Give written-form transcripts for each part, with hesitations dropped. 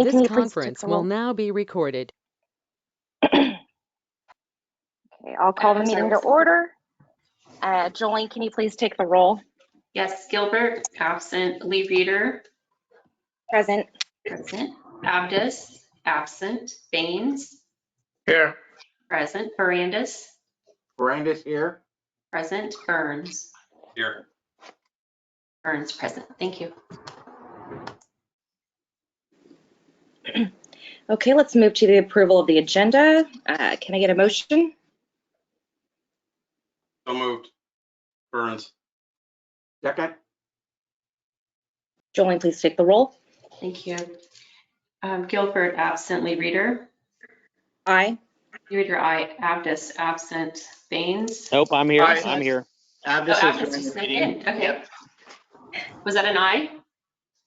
This Can you please conference take the will roll? now be recorded. Okay, I'll call the meeting to order. Jolene, can you please take the roll? Yes, Gilbert, absent. Lee Reeder, Present. present. Abdus, absent. Baines, Here. present. Barandis, Brandis here. present. Burns, Here. Burns, present. Thank you. Okay, let's move to the approval of the agenda. Can I get a motion? So moved. Burns. Second. Jolene, please take the roll. Thank you. Gilbert, absent. Lee Reeder, Aye. Lee Reeder, aye. Abdus, absent. Baines. Nope, I'm here. Aye. I'm here. Oh, Abdus is Abdus joining just the snuck meeting. in. Okay. Was that an aye?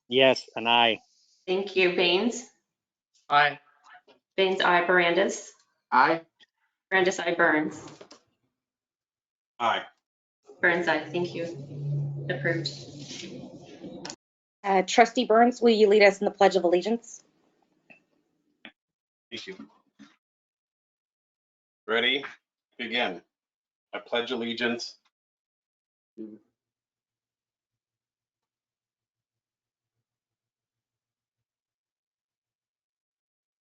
Yes, and I. Thank you. Baines, Aye. Baines, aye. Barandis, Aye. Barandis, aye. Burns, Aye. Burns, aye. Thank you. Approved. Trustee Burns, will you lead us in the Pledge of Allegiance? Thank you. Ready? Begin. I pledge allegiance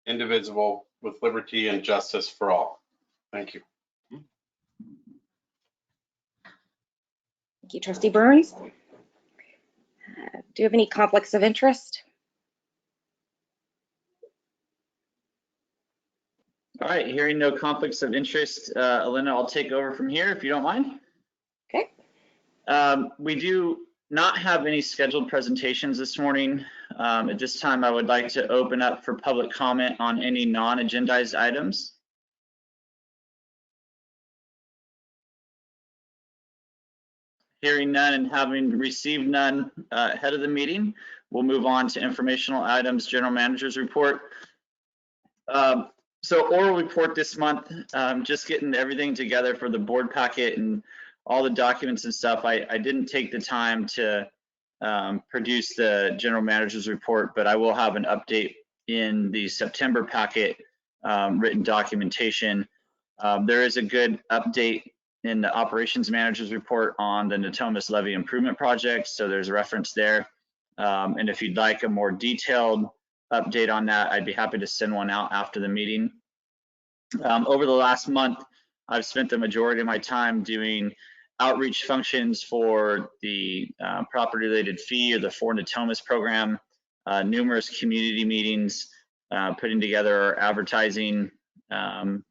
indivisible with liberty and justice for all. Thank you. Thank you, Trustee Burns. Do you have any conflicts of interest? All right, hearing no conflicts of interest, Elena, I'll take over from here if you don't mind. Okay. We do not have any scheduled presentations this morning. At this time, I would like to open up for public comment on any non-agendized items. Hearing none and having received none ahead of the meeting, we'll move on to informational items, General Manager's report. So oral report this month, just getting everything together for the board packet and all the documents and stuff. I didn't take the time to produce the General Manager's report, but I will have an update in the September packet, written documentation. There is a good update in the Operations Manager's report on the Natomas Levee Improvement Project, so there's a reference there. And if you'd like a more detailed update on that, I'd be happy to send one out after the meeting. Over the last month, I've spent the majority of my time doing outreach functions for the property-related fee or the For Natomas program, numerous community meetings, putting together our advertising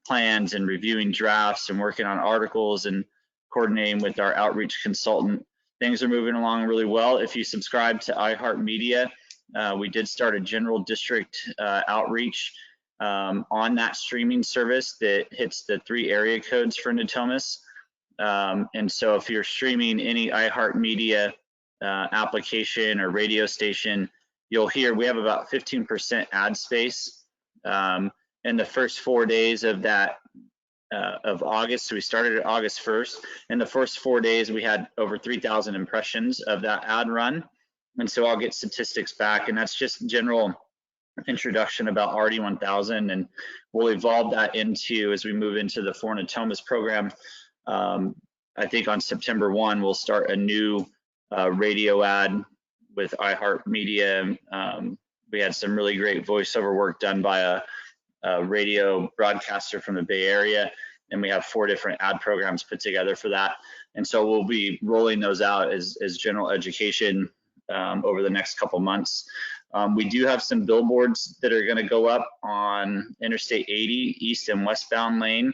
plans and reviewing drafts and working on articles and coordinating with our outreach consultant. Things are moving along really well. If you subscribe to iHeartMedia, we did start a general district outreach on that streaming service that hits the 3 area codes for Natomas. And so if you're streaming any iHeartMedia application or radio station, you'll hear we have about 15% ad space. In the first 4 days of that of August, so we started at August 1st. In the first 4 days, we had over 3,000 impressions of that ad run. And so I'll get statistics back, and that's just general introduction about RD1000, and we'll evolve that into, as we move into the For Natomas program. I think on September 1, we'll start a new radio ad with iHeartMedia. We had some really great voiceover work done by a radio broadcaster from the Bay Area, and we have 4 different ad programs put together for that. And so we'll be rolling those out as general education over the next couple months. We do have some billboards that are going to go up on Interstate 80 east and westbound lane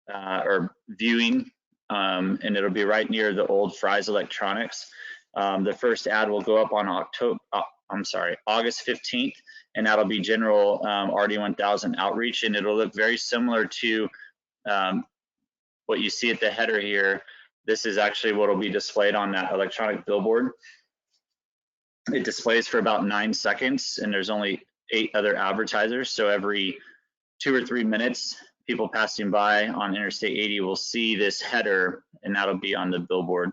or viewing, and it'll be right near the old Fry's Electronics. The first ad will go up on August 15th, and that'll be general RD1000 outreach, and it'll look very similar to what you see at the header here. This is actually what will be displayed on that electronic billboard. It displays for about 9 seconds, and there's only 8 other advertisers. So every 2 or 3 minutes, people passing by on Interstate 80 will see this header, and that'll be on the billboard.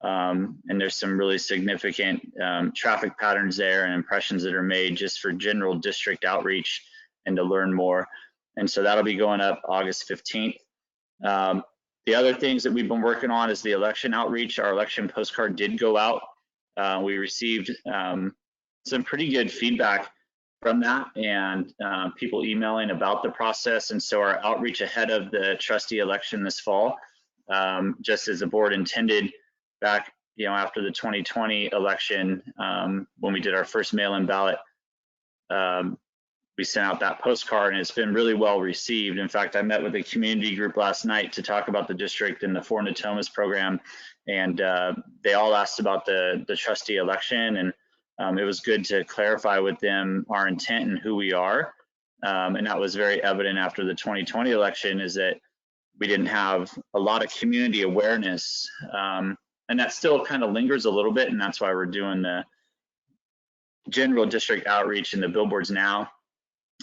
And there's some really significant traffic patterns there and impressions that are made just for general district outreach and to learn more. And so that'll be going up August 15th. The other things that we've been working on is the election outreach. Our election postcard did go out. We received some pretty good feedback from that and people emailing about the process. And so our outreach ahead of the trustee election this fall, just as the board intended back, after the 2020 election, when we did our first mail-in ballot, we sent out that postcard and it's been really well received. In fact, I met with a community group last night to talk about the district and the Four Natomas program, and they all asked about the trustee election, and it was good to clarify with them our intent and who we are. And that was very evident after the 2020 election, is that we didn't have a lot of community awareness, and that still kind of lingers a little bit, and that's why we're doing the general district outreach and the billboards now,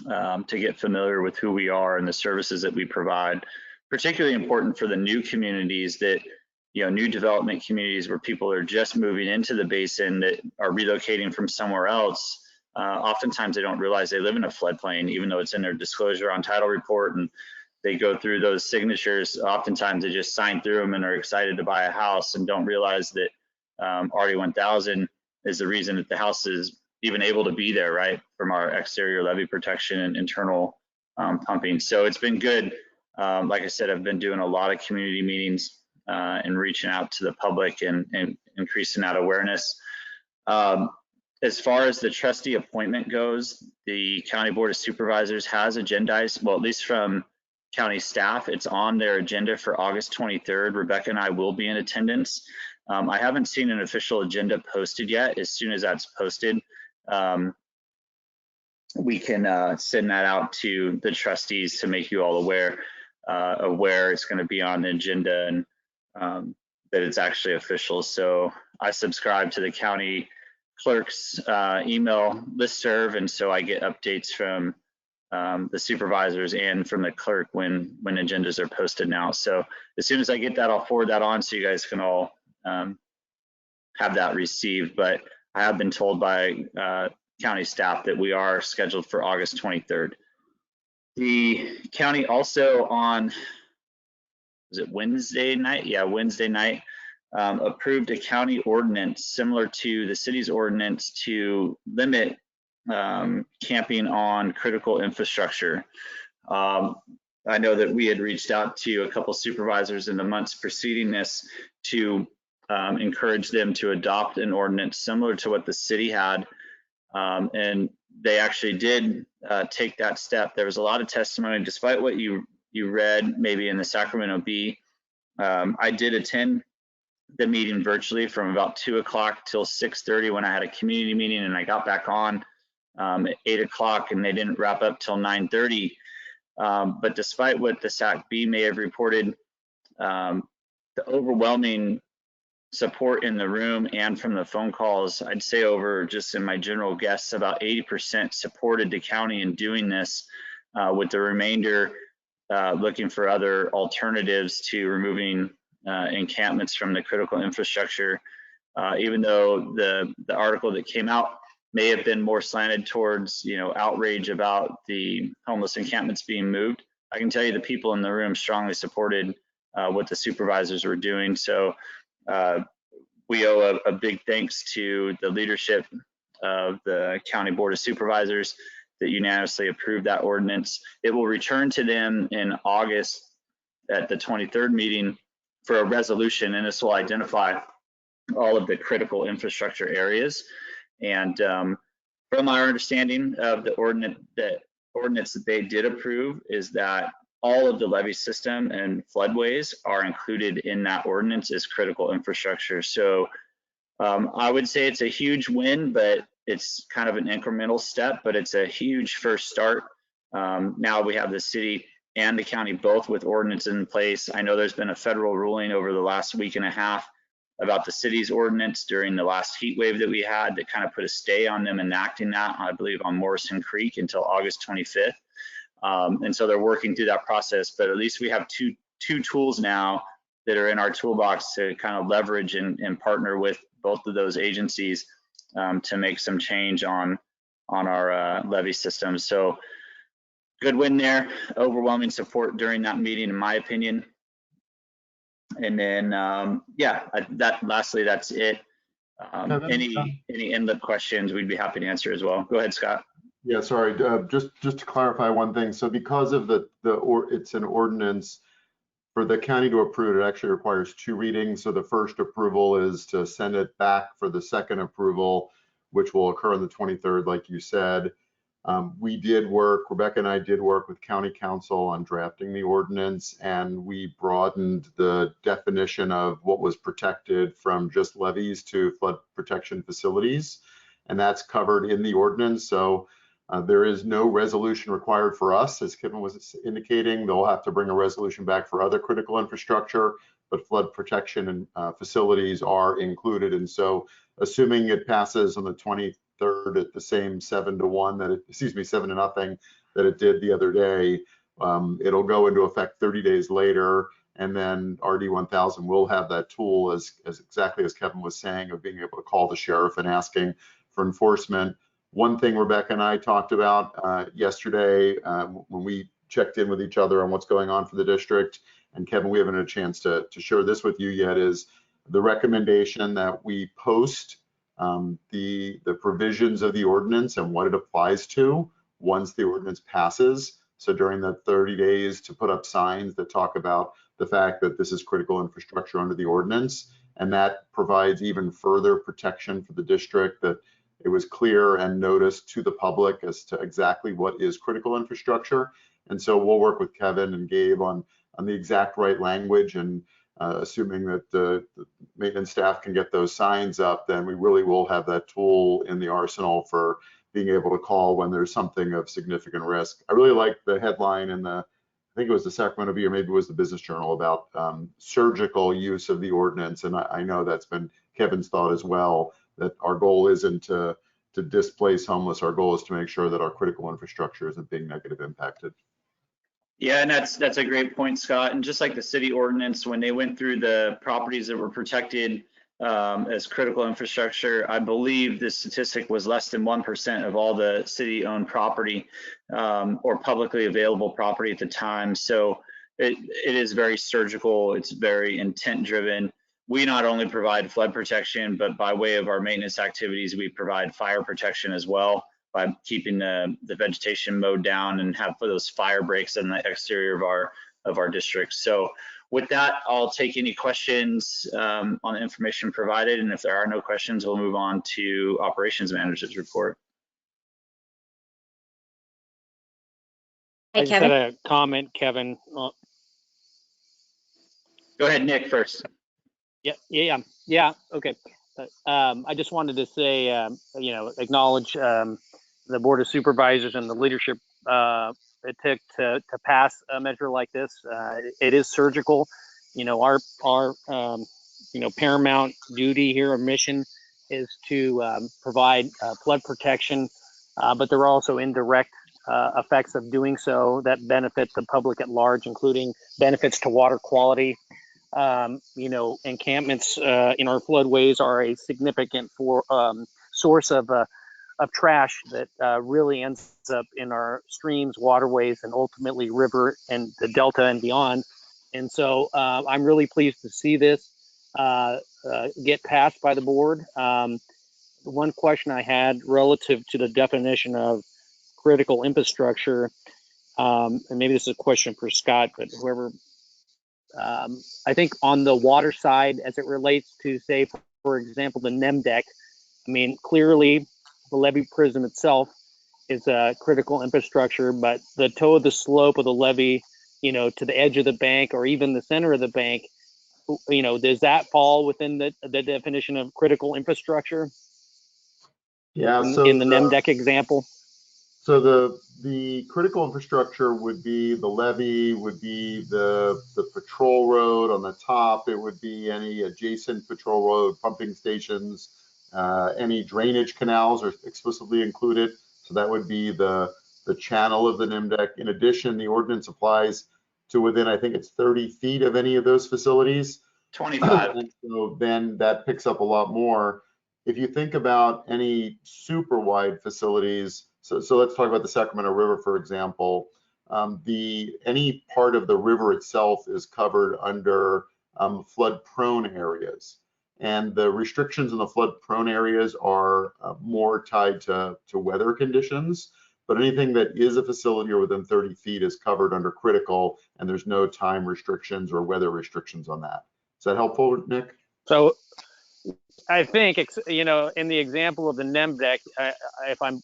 to get familiar with who we are and the services that we provide. Particularly important for the new communities that, new development communities where people are just moving into the basin that are relocating from somewhere else. Oftentimes they don't realize they live in a floodplain, even though it's in their disclosure on title report, and they go through those signatures. Oftentimes they just sign through them and are excited to buy a house and don't realize that RD 1000 is the reason that the house is even able to be there, right, from our exterior levee protection and internal pumping. So it's been good. Like I said, I've been doing a lot of community meetings and reaching out to the public and increasing that awareness. As far as the trustee appointment goes, the County Board of Supervisors has agendized, well, at least from county staff, it's on their agenda for August 23rd. Rebecca and I will be in attendance. I haven't seen an official agenda posted yet. As soon as that's posted, we can send that out to the trustees to make you all aware of where it's going to be on the agenda and that it's actually official. So I subscribe to the county clerk's email listserv, and so I get updates from the supervisors and from the clerk when agendas are posted now. So as soon as I get that, I'll forward that on so you guys can all have that received. But I have been told by county staff that we are scheduled for August 23rd. The county also on, was it Wednesday night? Yeah, Wednesday night, approved a county ordinance similar to the city's ordinance to limit camping on critical infrastructure. I know that we had reached out to a couple supervisors in the months preceding this to encourage them to adopt an ordinance similar to what the city had, and they actually did take that step. There was a lot of testimony, despite what you read maybe in the Sacramento Bee. I did attend the meeting virtually from about 2 o'clock till 6:30 when I had a community meeting, and I got back on at 8 o'clock, and they didn't wrap up till 9:30. But despite what the SAC B may have reported, the overwhelming support in the room and from the phone calls, I'd say over, just in my general guess, about 80% supported the county in doing this, with the remainder looking for other alternatives to removing encampments from the critical infrastructure. Even though the article that came out may have been more slanted towards, outrage about the homeless encampments being moved, I can tell you the people in the room strongly supported what the supervisors were doing. So we owe a big thanks to the leadership of the County Board of Supervisors that unanimously approved that ordinance. It will return to them in August at the 23rd meeting for a resolution, and this will identify all of the critical infrastructure areas. And from our understanding of the ordinance that they did approve is that all of the levee system and floodways are included in that ordinance as critical infrastructure. So I would say it's a huge win, but it's kind of an incremental step, but it's a huge first start. Now we have the city and the county both with ordinance in place. I know there's been a federal ruling over the last week and a half about the city's ordinance during the last heat wave that we had that kind of put a stay on them enacting that, I believe, on Morrison Creek until August 25th. And so they're working through that process, but at least we have two tools now that are in our toolbox to kind of leverage and partner with both of those agencies to make some change on our levy system. So good win there, overwhelming support during that meeting, in my opinion. And then, lastly, that's it. Any inlet questions, we'd be happy to answer as well. Go ahead, Scott. Yeah, sorry, just to clarify one thing. So because of it's an ordinance, for the county to approve it actually requires 2 readings. So the first approval is to send it back for the second approval, which will occur on the 23rd, like you said. Rebecca and I did work with county council on drafting the ordinance, and we broadened the definition of what was protected from just levees to flood protection facilities. And that's covered in the ordinance. So there is no resolution required for us, as Kevin was indicating. They'll have to bring a resolution back for other critical infrastructure, but flood protection and facilities are included. And so assuming it passes on the 23rd at the same 7-1 that it, 7-0 that it did the other day, it'll go into effect 30 days later. And then RD 1000 will have that tool as exactly as Kevin was saying, of being able to call the sheriff and asking for enforcement. One thing Rebecca and I talked about yesterday when we checked in with each other on what's going on for the district, and Kevin, we haven't had a chance to share this with you yet, is the recommendation that we post the provisions of the ordinance and what it applies to once the ordinance passes. So during the 30 days to put up signs that talk about the fact that this is critical infrastructure under the ordinance, and that provides even further protection for the district, that it was clear and noticed to the public as to exactly what is critical infrastructure. And so we'll work with Kevin and Gabe on the exact right language, and assuming that the maintenance staff can get those signs up, then we really will have that tool in the arsenal for being able to call when there's something of significant risk. I really like the headline in I think it was the Sacramento Bee, or maybe it was the Business Journal, about surgical use of the ordinance. And I know that's been Kevin's thought as well, that our goal isn't to displace homeless. Our goal is to make sure that our critical infrastructure isn't being negatively impacted. Yeah, and that's a great point, Scott. And just like the city ordinance, when they went through the properties that were protected as critical infrastructure, I believe the statistic was less than 1% of all the city-owned property or publicly available property at the time. So it is very surgical. It's very intent-driven. We not only provide flood protection, but by way of our maintenance activities, we provide fire protection as well, by keeping the vegetation mowed down and have those fire breaks in the exterior of our district. So with that, I'll take any questions on the information provided. And if there are no questions, we'll move on to operations manager's report. Hey, I just Kevin. had a comment, Kevin. Go ahead, Nick, first. Yeah. Okay. I just wanted to say, acknowledge the Board of Supervisors and the leadership it took to pass a measure like this. It is surgical. Our paramount duty here, or mission, is to provide flood protection, but there are also indirect effects of doing so that benefit the public at large, including benefits to water quality. Encampments in our floodways are a significant source of trash that really ends up in our streams, waterways, and ultimately river and the delta and beyond. And so I'm really pleased to see this get passed by the board. One question I had relative to the definition of critical infrastructure, and maybe this is a question for Scott, but whoever. I think on the water side, as it relates to, say, for example, the NEM deck, I mean, clearly the levee prism itself is a critical infrastructure, but the toe of the slope of the levee, to the edge of the bank or even the center of the bank, does that fall within the definition of critical infrastructure? Yeah, in the NEM deck example? So the critical infrastructure would be the levee, would be the patrol road on the top. It would be any adjacent patrol road, pumping stations, any drainage canals are explicitly included. So that would be the channel of the NIM deck. In addition, the ordinance applies to within, I think it's 30 feet of any of those facilities. 25. And so then that picks up a lot more. If you think about any super wide facilities, so let's talk about the Sacramento River, for example. Any part of the river itself is covered under flood prone areas. And the restrictions in the flood prone areas are more tied to weather conditions. But anything that is a facility or within 30 feet is covered under critical, and there's no time restrictions or weather restrictions on that. Is that helpful, Nick? So I think, you know, in the example of the NEM deck, if I'm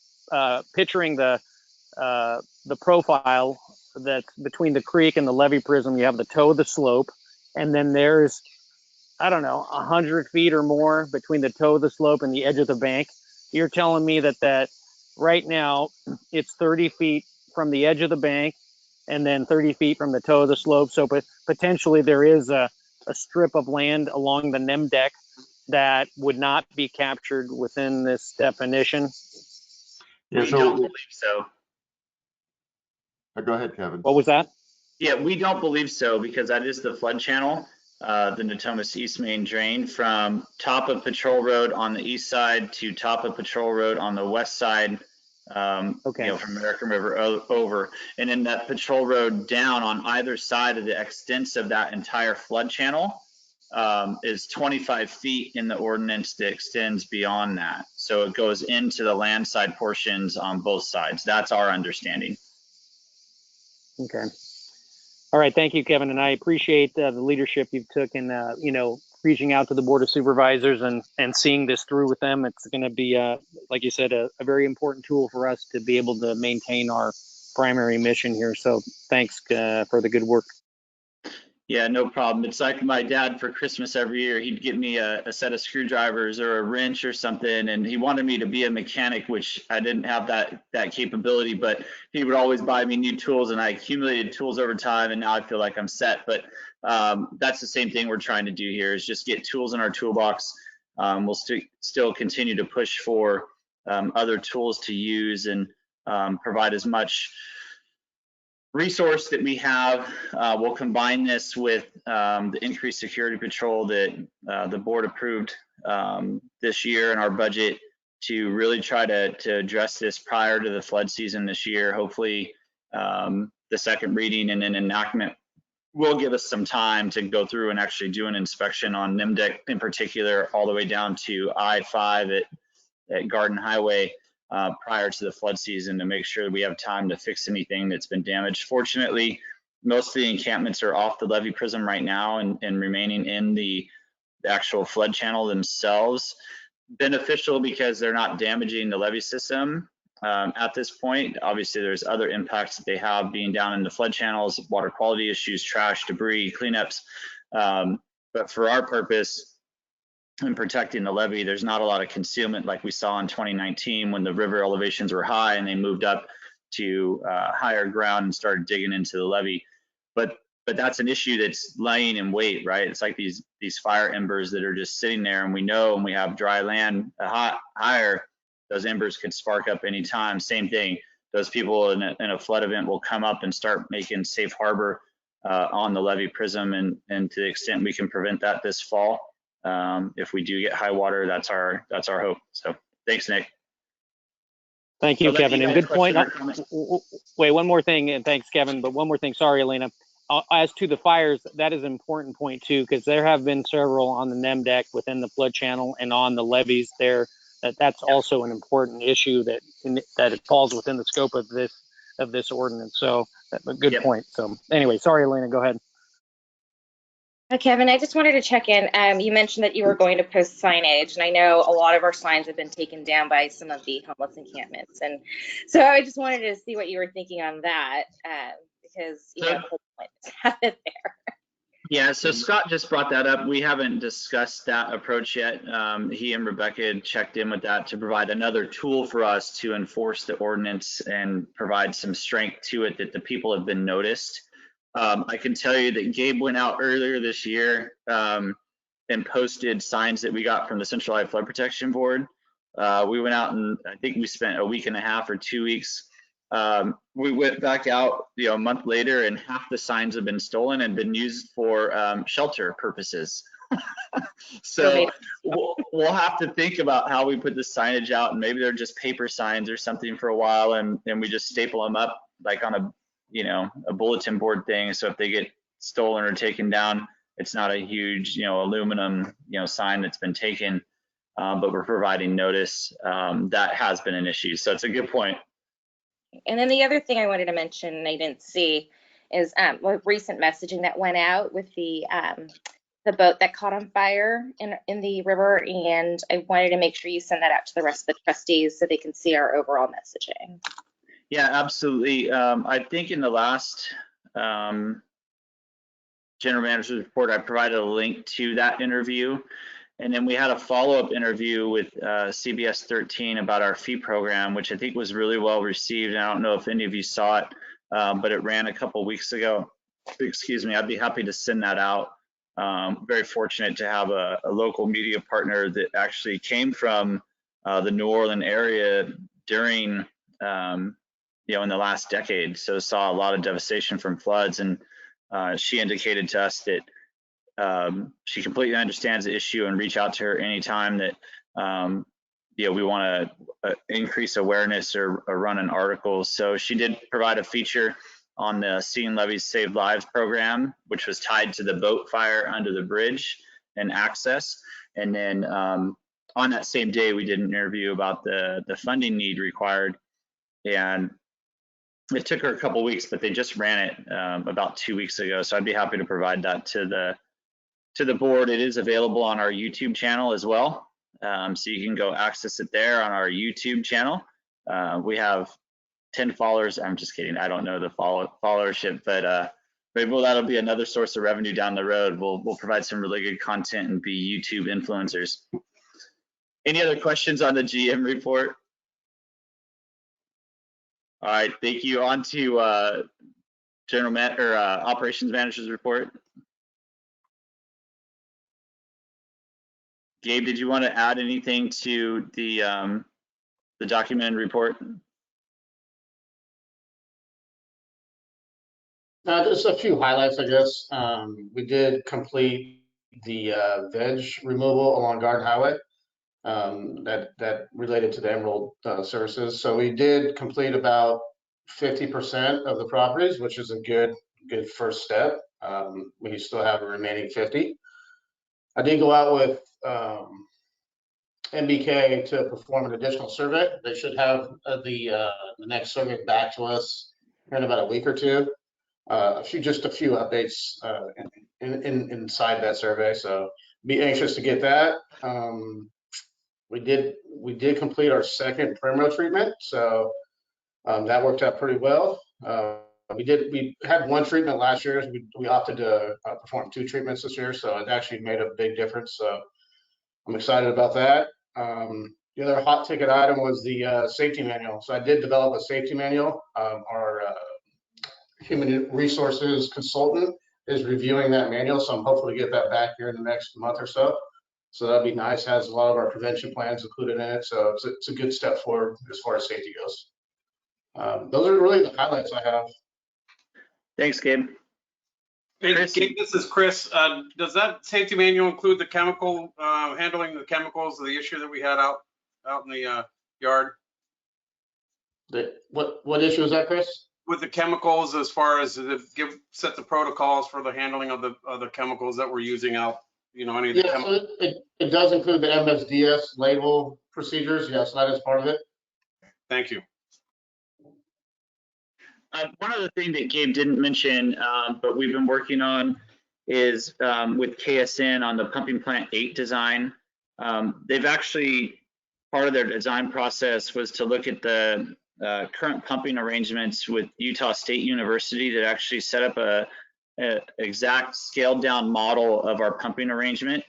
picturing the profile that's between the creek and the levee prism, you have the toe of the slope, and then there's, I don't know, 100 feet or more between the toe of the slope and the edge of the bank. You're telling me that right now it's 30 feet from the edge of the bank and then 30 feet from the toe of the slope. So potentially there is a strip of land along the NEM deck that would not be captured within this definition. Yeah, We don't believe so. Go ahead, Kevin. What was that? Yeah, we don't believe so because that is the flood channel, the Natomas East Main drain from top of Patrol Road on the east side to top of Patrol Road on the west side. Okay. You know, from American River over, and then that Patrol Road down on either side of the extents of that entire flood channel is 25 feet in the ordinance that extends beyond that. So it goes into the land side portions on both sides. That's our understanding. Okay. All right. Thank you, Kevin. And I appreciate the leadership you've took in, you know, reaching out to the Board of Supervisors and seeing this through with them. It's going to be, like you said, a very important tool for us to be able to maintain our primary mission here. So thanks for the good work. Yeah, no problem. It's like my dad for Christmas every year. He'd get me a set of screwdrivers or a wrench or something, and he wanted me to be a mechanic, which I didn't have that capability. But he would always buy me new tools, and I accumulated tools over time, and now I feel like I'm set. But that's the same thing we're trying to do here: is just get tools in our toolbox. We'll still continue to push for other tools to use and provide as much resource that we have. We'll combine this with the increased security patrol that the board approved this year in our budget to really try to address this prior to the flood season this year. Hopefully the second reading and then enactment will give us some time to go through and actually do an inspection on NIMDEC in particular, all the way down to I-5 at Garden Highway prior to the flood season to make sure that we have time to fix anything that's been damaged. Fortunately, most of the encampments are off the levee prism right now and remaining in the actual flood channel themselves. Beneficial because they're not damaging the levee system at this point. Obviously, there's other impacts that they have being down in the flood channels, water quality issues, trash, debris, cleanups. But for our purpose, in protecting the levee, there's not a lot of concealment like we saw in 2019 when the river elevations were high and they moved up to higher ground and started digging into the levee. But that's an issue that's laying in wait, right? It's like these fire embers that are just sitting there, and we know when we have dry land higher, those embers could spark up anytime. Same thing, those people in a flood event will come up and start making safe harbor on the levee prism, and to the extent we can prevent that this fall. If we do get high water, that's our hope. So thanks, Nick. Thank you, Kevin. And good point. Wait, one more thing, and thanks, Kevin. But one more thing. Sorry, Elena. As to the fires, that is an important point too, because there have been several on the NEM deck within the flood channel and on the levees there. That's also an important issue that it falls within the scope of this ordinance. So a good point. So anyway, sorry, Elena. Go ahead. Kevin, I just wanted to check in. You mentioned that you were going to post signage, and I know a lot of our signs have been taken down by some of the homeless encampments. And so I just wanted to see what you were thinking on that, because you know, the whole point is have it there. Yeah, so Scott just brought that up. We haven't discussed that approach yet. He and Rebecca had checked in with that to provide another tool for us to enforce the ordinance and provide some strength to it that the people have been noticed. I can tell you that Gabe went out earlier this year and posted signs that we got from the Central Iowa Flood Protection Board. We went out and I think we spent a week and a half or 2 weeks We went back out, a month later, and half the signs have been stolen and been used for shelter purposes. So we'll have to think about how we put the signage out, and maybe they're just paper signs or something for a while, and we just staple them up like on a bulletin board thing. So if they get stolen or taken down, it's not a huge aluminum sign that's been taken, but we're providing notice. That has been an issue. So it's a good point. And then the other thing I wanted to mention, and I didn't see, is recent messaging that went out with the boat that caught on fire in the river, and I wanted to make sure you send that out to the rest of the trustees so they can see our overall messaging. Yeah, absolutely. I think in the last general manager's report, I provided a link to that interview. And then we had a follow-up interview with CBS 13 about our fee program, which I think was really well received. And I don't know if any of you saw it, but it ran a couple weeks ago. Excuse me, I'd be happy to send that out. Very fortunate to have a local media partner that actually came from the New Orleans area during, in the last decade. So saw a lot of devastation from floods, and she indicated to us that she completely understands the issue and reach out to her anytime that we want to increase awareness or run an article. So she did provide a feature on the Seeing Levees Save Lives program, which was tied to the boat fire under the bridge and access. And then on that same day, we did an interview about the funding need required. And it took her a couple weeks, but they just ran it about 2 weeks ago. So I'd be happy to provide that to the board. It is available on our YouTube channel as well. So you can go access it there on our YouTube channel. We have 10 followers. I'm just kidding. I don't know the followership, but maybe that'll be another source of revenue down the road. We'll provide some really good content and be YouTube influencers. Any other questions on the GM report? All right, thank you. On to operations manager's report. Gabe, did you want to add anything to the documented report? Just a few highlights, I guess. We did complete the veg removal along Garden Highway that related to the Emerald services. So we did complete about 50% of the properties, which is a good first step. We still have a remaining 50. I did go out with MBK to perform an additional survey. They should have the next survey back to us in about a week or two. Just a few updates inside that survey, so be anxious to get that. We did complete our second Primrose treatment, so that worked out pretty well. We had one treatment last year. We opted to perform 2 treatments this year, so it actually made a big difference. So I'm excited about that. The other hot ticket item was the safety manual. So I did develop a safety manual. Our human resources consultant is reviewing that manual, so I'm hopeful to get that back here in the next month or so. So that'd be nice. Has a lot of our prevention plans included in it, so it's a good step forward as far as safety goes. Those are really the highlights I have. Thanks, Gabe. Hey, Gabe, this is Chris. Does that safety manual include the chemical handling the chemicals, the issue that we had out in the yard? What issue is that, Chris? With the chemicals, as far as set the protocols for the handling of the chemicals that we're using out, any of the chemicals. So it does include the MSDS label procedures. Yes, that is part of it. Thank you. One other thing that Gabe didn't mention, but we've been working on is with KSN on the pumping plant 8 design. They've actually, part of their design process was to look at the current pumping arrangements with Utah State University that actually set up a exact scaled down model of our pumping arrangement.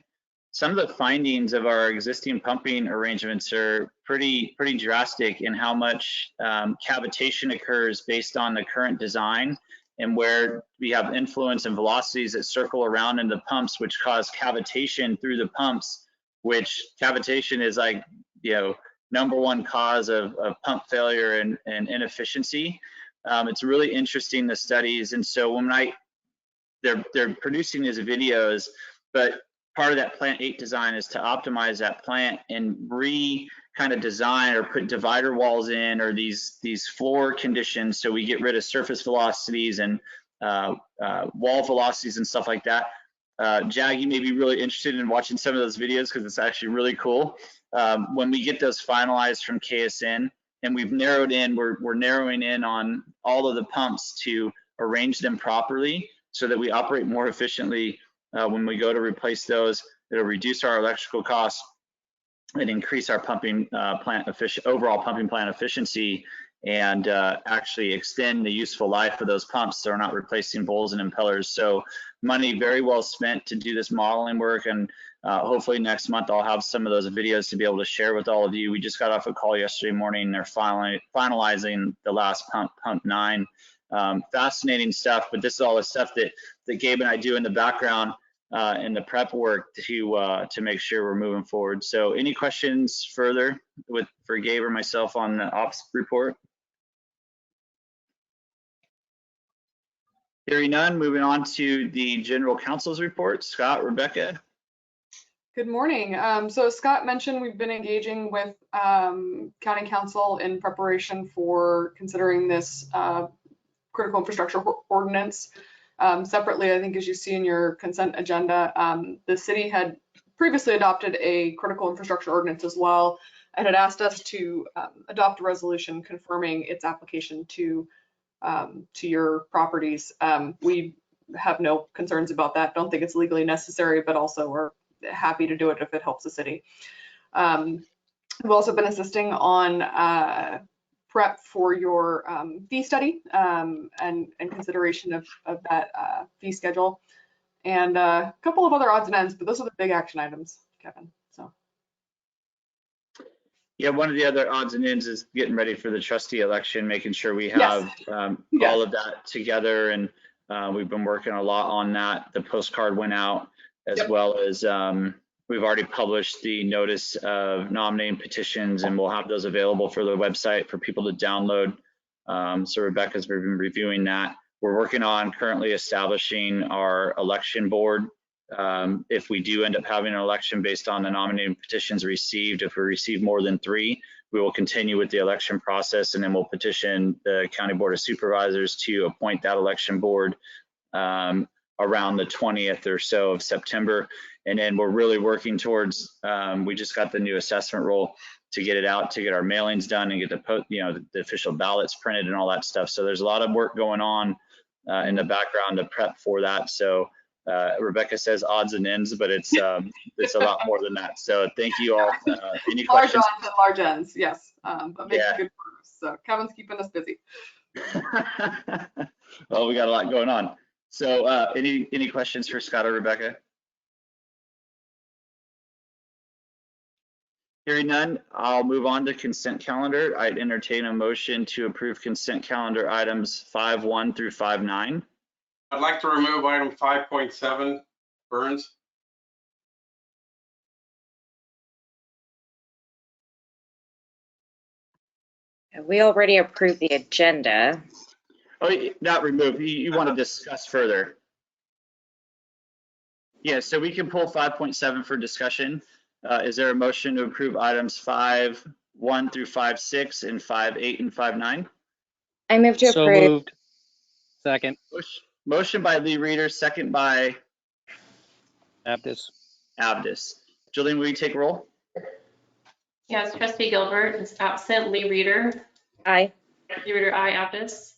Some of the findings of our existing pumping arrangements are pretty drastic in how much cavitation occurs based on the current design, and where we have influence and velocities that circle around in the pumps, which cause cavitation through the pumps, which cavitation is like, #1 cause of pump failure and inefficiency. It's really interesting, the studies. And so when they're producing these videos, but part of that plant 8 design is to optimize that plant and kind of design or put divider walls in, or these floor conditions, so we get rid of surface velocities and wall velocities and stuff like that. Jag, you may be really interested in watching some of those videos because it's actually really cool. When we get those finalized from KSN, and we've narrowed in, we're narrowing in on all of the pumps to arrange them properly so that we operate more efficiently when we go to replace those. It'll reduce our electrical costs and increase our pumping overall pumping plant efficiency, and actually extend the useful life of those pumps so we're not replacing bowls and impellers. So money very well spent to do this modeling work, and hopefully next month I'll have some of those videos to be able to share with all of you. We just got off a call yesterday morning. They're finalizing the last pump 9. Fascinating stuff, but this is all the stuff that Gabe and I do in the background in the prep work to make sure we're moving forward. So any questions further for Gabe or myself on the ops report? Hearing none, moving on to the general counsel's report. Scott, Rebecca. Good morning. So as Scott mentioned, we've been engaging with County Council in preparation for considering this critical infrastructure ordinance. Separately, I think as you see in your consent agenda, the city had previously adopted a critical infrastructure ordinance as well, and had asked us to adopt a resolution confirming its application to your properties. We have no concerns about that. Don't think it's legally necessary, but also we're happy to do it if it helps the city. We've also been assisting on prep for your fee study and consideration of that fee schedule, and a couple of other odds and ends, but those are the big action items, Kevin. So. Yeah, one of the other odds and ends is getting ready for the trustee election, making sure we have all of that together, and we've been working a lot on that. The postcard went out, as well as we've already published the notice of nominating petitions, and we'll have those available for the website for people to download. So Rebecca's been reviewing that. We're working on currently establishing our election board. If we do end up having an election based on the nominating petitions received, if we receive more than 3, we will continue with the election process, and then we'll petition the County Board of Supervisors to appoint that election board around the 20th or so of September. And then we're really working towards, we just got the new assessment roll to get it out, to get our mailings done and get the official ballots printed and all that stuff. So there's a lot of work going on in the background to prep for that. So Rebecca says odds and ends, but it's a lot more than that. So thank you all. Any questions? Large odds and large ends, yes. But making good progress. So Kevin's keeping us busy. Well, we got a lot going on. So any questions for Scott or Rebecca? Hearing none, I'll move on to consent calendar. I'd entertain a motion to approve consent calendar items 5.1 through 5.9. I'd like to remove item 5.7, Burns. We already approved the agenda. Oh, not remove. You want to discuss further? Yeah, so we can pull 5.7 for discussion. Is there a motion to approve items 5.1 through 5.6 and 5.8 and 5.9? I move to So approve. moved. Second. Motion by Lee Reader, second by Abdus. Jillian, will you take roll? Yes, Trustee Gilbert is absent. Lee Reader. Aye. Lee Reader, aye. Abdus.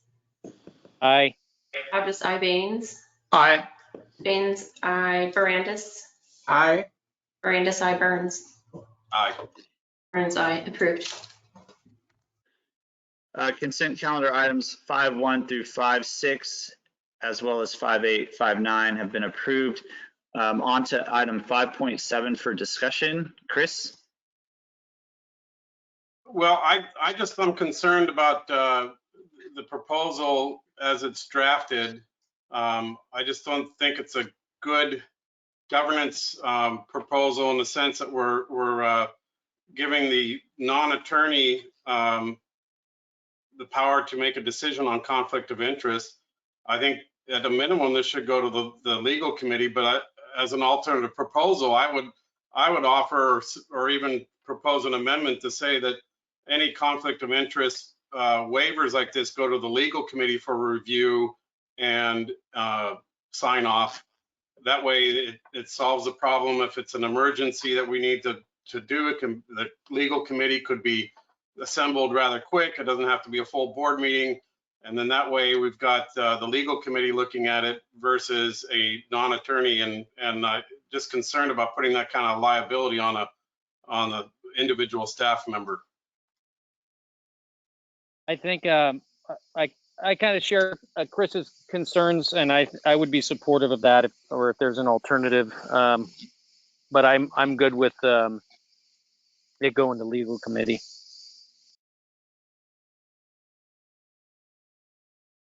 Aye. Abdus, aye. Baines. Aye. Baines, aye. Barandis. Aye. Barandis, aye. Burns. Aye. Burns, aye. Approved. Consent calendar items 5.1 through 5.6, as well as 5.8, 5.9 have been approved. On to item 5.7 for discussion. Chris? Well, I just am concerned about the proposal as it's drafted. I just don't think it's a good governance proposal in the sense that we're giving the non-attorney the power to make a decision on conflict of interest. I think at a minimum, this should go to the legal committee, but as an alternative proposal, I would offer or even propose an amendment to say that any conflict of interest waivers like this go to the legal committee for review and sign off. That way it solves the problem. If it's an emergency that we need to do it, the legal committee could be assembled rather quick. It doesn't have to be a full board meeting. And then that way we've got the legal committee looking at it versus a non-attorney, and just concerned about putting that kind of liability on a individual staff member. I think I kind of share Chris's concerns, and I would be supportive of that if there's an alternative. But I'm good with it going to legal committee.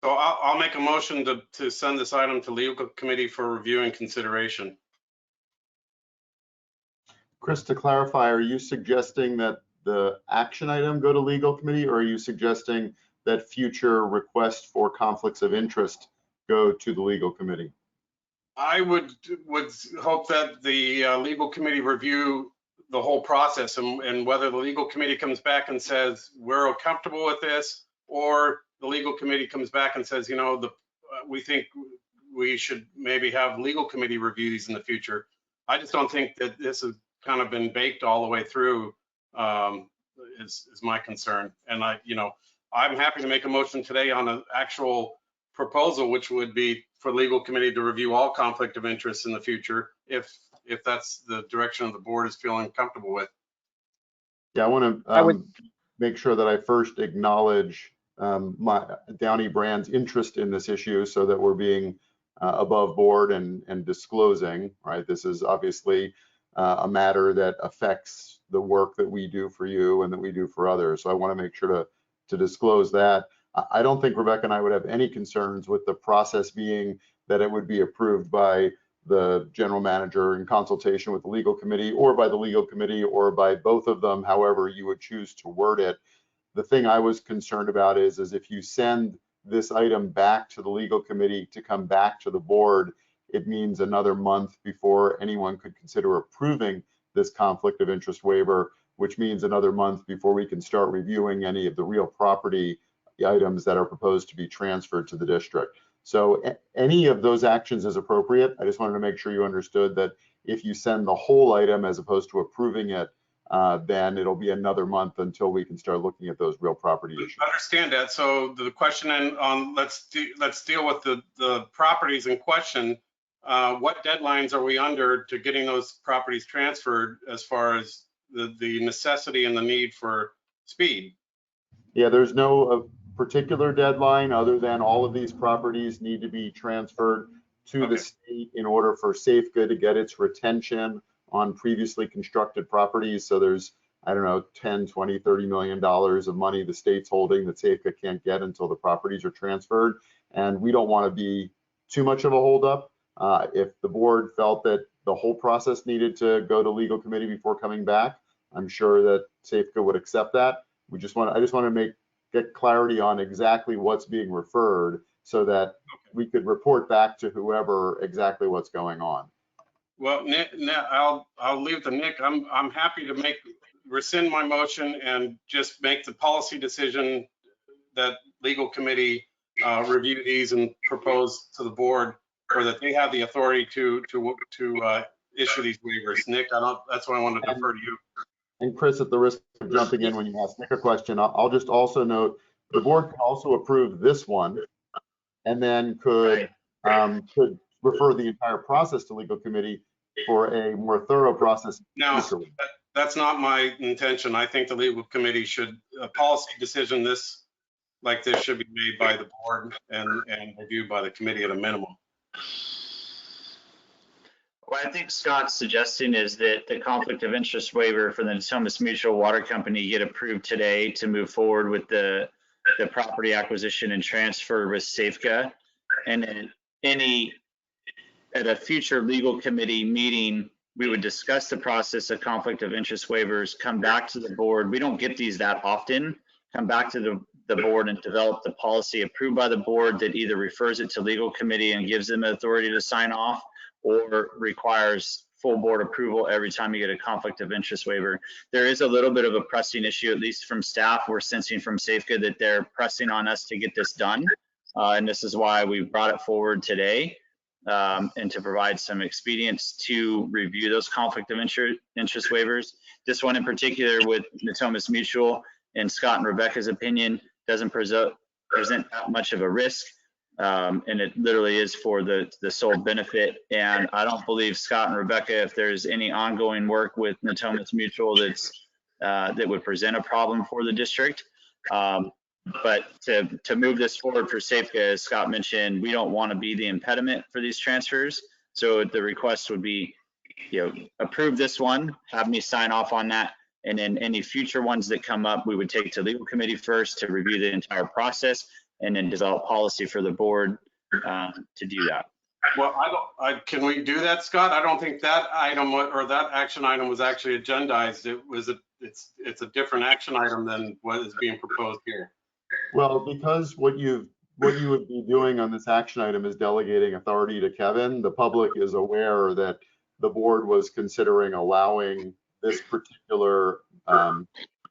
So I'll make a motion to send this item to legal committee for review and consideration. Chris, to clarify, are you suggesting that the action item go to legal committee, or are you suggesting that future requests for conflicts of interest go to the legal committee? I would hope that the legal committee review the whole process, and whether the legal committee comes back and says we're comfortable with this, or the legal committee comes back and says, you know, we think we should maybe have legal committee review these in the future. I just don't think that this has kind of been baked all the way through, is my concern. And I'm happy to make a motion today on an actual proposal, which would be for legal committee to review all conflict of interest in the future, if that's the direction of the board is feeling comfortable with. Yeah, I want to make sure that I first acknowledge my Downey Brand's interest in this issue, so that we're being above board and disclosing, right? This is obviously a matter that affects the work that we do for you and that we do for others. So I want to make sure to disclose that. I don't think Rebecca and I would have any concerns with the process being that it would be approved by the general manager in consultation with the legal committee, or by the legal committee, or by both of them, however you would choose to word it. The thing I was concerned about is if you send this item back to the legal committee to come back to the board, it means another month before anyone could consider approving this conflict of interest waiver, which means another month before we can start reviewing any of the real property items that are proposed to be transferred to the district. So any of those actions is appropriate. I just wanted to make sure you understood that if you send the whole item as opposed to approving it, then it'll be another month until we can start looking at those real property issues. I understand that. So the question on let's deal with the properties in question. What deadlines are we under to getting those properties transferred, as far as the necessity and the need for speed? Yeah, there's no particular deadline other than all of these properties need to be transferred to the state in order for Safeco to get its retention on previously constructed properties. So there's, I don't know, 10, 20, $30 million of money the state's holding that Safeco can't get until the properties are transferred. And we don't want to be too much of a holdup. If the board felt that the whole process needed to go to legal committee before coming back, I'm sure that Safeco would accept that. I just want to get clarity on exactly what's being referred, so that we could report back to whoever exactly what's going on. Well, Nick, I'll leave to Nick. I'm happy to rescind my motion and just make the policy decision that legal committee review these and propose to the board, or that they have the authority to issue these waivers. Nick, that's why I wanted to defer to you. And Chris, at the risk of jumping in when you ask Nick a question, I'll just also note the board can also approve this one, and then could refer the entire process to legal committee for a more thorough process. No, that's not my intention. I think the legal committee a policy decision like this should be made by the board and reviewed by the committee at a minimum. What I think Scott's suggesting is that the conflict of interest waiver for the Natomas Mutual Water Company get approved today to move forward with the property acquisition and transfer with Safeco, and then at a future legal committee meeting, we would discuss the process of conflict of interest waivers, come back to the board. We don't get these that often. Come back to the board and develop the policy approved by the board that either refers it to legal committee and gives them authority to sign off, or requires full board approval every time you get a conflict of interest waiver. There is a little bit of a pressing issue, at least from staff. We're sensing from Safeco that they're pressing on us to get this done. And this is why we brought it forward today, and to provide some expedience to review those conflict of interest waivers. This one in particular with Natomas Mutual, in Scott and Rebecca's opinion, doesn't present that much of a risk. And it literally is for the sole benefit. And I don't believe Scott and Rebecca, if there's any ongoing work with Natomas Mutual that would present a problem for the district. But to move this forward for Safeco, as Scott mentioned, we don't want to be the impediment for these transfers. So the request would be, approve this one, have me sign off on that. And then any future ones that come up, we would take to legal committee first to review the entire process, and then develop policy for the board to do that. Well, can we do that, Scott? I don't think that item or that action item was actually agendized. It's a different action item than what is being proposed here. Well, because what you would be doing on this action item is delegating authority to Kevin, the public is aware that the board was considering allowing this particular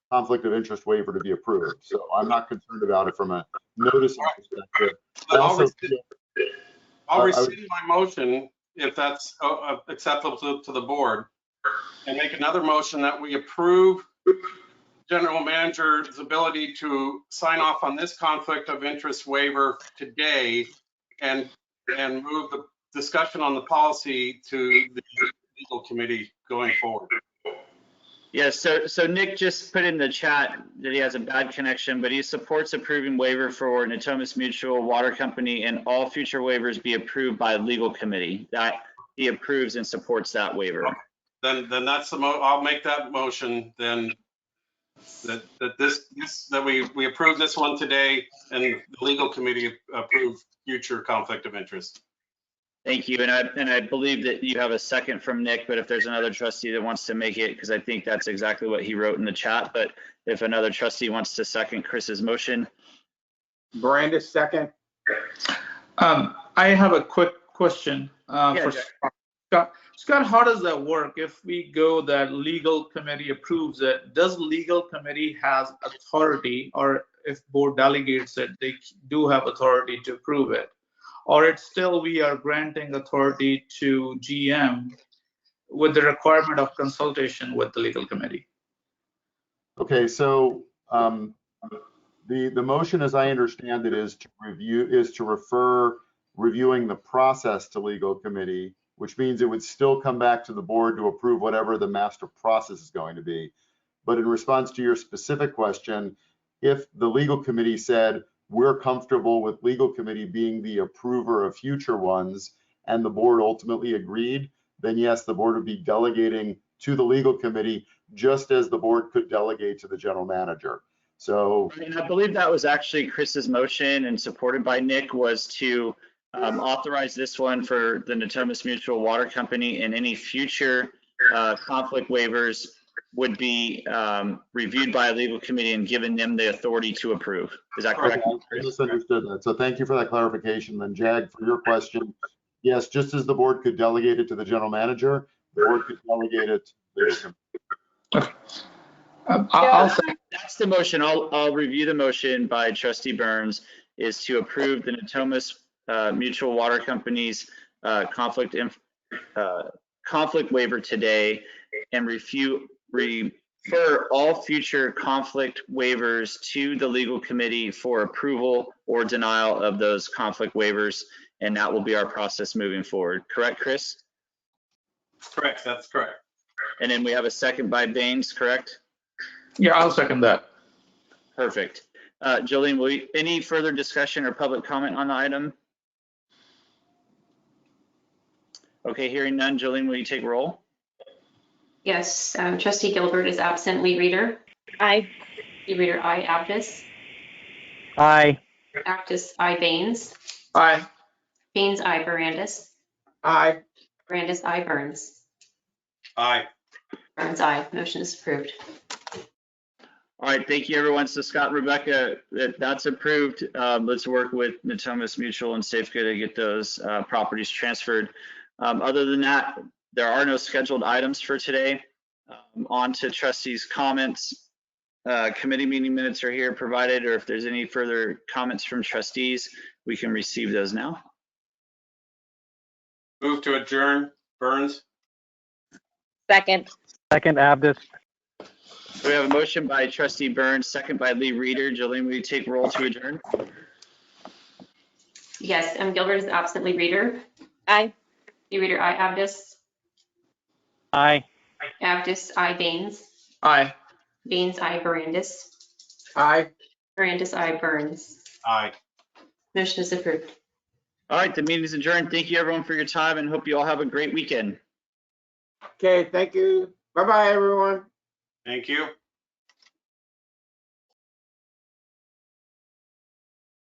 conflict of interest waiver to be approved. So I'm not concerned about it from a noticing perspective. I'll rescind my motion if that's acceptable to the board, and make another motion that we approve general manager's ability to sign off on this conflict of interest waiver today, and move the discussion on the policy to the legal committee going forward. Yes, so Nick just put in the chat that he has a bad connection, but he supports approving waiver for Natomas Mutual Water Company, and all future waivers be approved by legal committee. That he approves and supports that waiver. Then that's I'll make that motion then, that we approve this one today, and the legal committee approve future conflict of interest. Thank you, and I believe that you have a second from Nick, but if there's another trustee that wants to make it, because I think that's exactly what he wrote in the chat, but if another trustee wants to second Chris's motion. Brandis, second. I have a quick question for Scott. Scott, how does that work? If we go that legal committee approves it, does legal committee has authority, or if board delegates it, they do have authority to approve it? Or it's still we are granting authority to GM with the requirement of consultation with the legal committee? Okay, so the motion, as I understand it, is to refer reviewing the process to legal committee, which means it would still come back to the board to approve whatever the master process is going to be. But in response to your specific question, if the legal committee said, we're comfortable with legal committee being the approver of future ones, and the board ultimately agreed, then yes, the board would be delegating to the legal committee, just as the board could delegate to the general manager. So, and I believe that was actually Chris's motion, and supported by Nick, was to authorize this one for the Natomas Mutual Water Company, and any future conflict waivers would be reviewed by a legal committee and given them the authority to approve. Is that correct? I misunderstood that. So thank you for that clarification. Then Jag, for your question, yes, just as the board could delegate it to the general manager, the board could delegate it to the legal committee. That's the motion. I'll review the motion by Trustee Burns, is to approve the Natomas Mutual Water Company's conflict waiver today, and refer all future conflict waivers to the legal committee for approval or denial of those conflict waivers, and that will be our process moving forward. Correct, Chris? Correct, that's correct. And then we have a second by Baines, correct? Yeah, I'll second that. Perfect. Jolene, any further discussion or public comment on the item? Okay, hearing none. Jolene, will you take roll? Yes, Trustee Gilbert is absent. Lee Reader. Aye. Lee Reader, aye. Aptis. Aye. Aptis, aye. Baines. Aye. Baines, aye. Barandis. Aye. Barandis, aye. Burns. Aye. Burns, aye. Motion is approved. All right, thank you, everyone. So Scott, Rebecca, that's approved. Let's work with Natomas Mutual and Safeco to get those properties transferred. Other than that, there are no scheduled items for today. On to trustees' comments. Committee meeting minutes are here provided, or if there's any further comments from trustees, we can receive those now. Move to adjourn. Burns. Second. Second, Abdus. So we have a motion by trustee Burns, second by Lee Reader. Jolene, will you take roll to adjourn? Yes, M. Gilbert is absent. Lee Reader. Aye. Lee Reader, aye. Abdus. Aye. Abdus, aye. Baines. Aye. Baines, aye. Barandis. Aye. Barandis, aye. Burns. Aye. Motion is approved. All right, the meeting is adjourned. Thank you, everyone, for your time, and hope you all have a great weekend. Okay, thank you. Bye-bye, everyone. Thank you.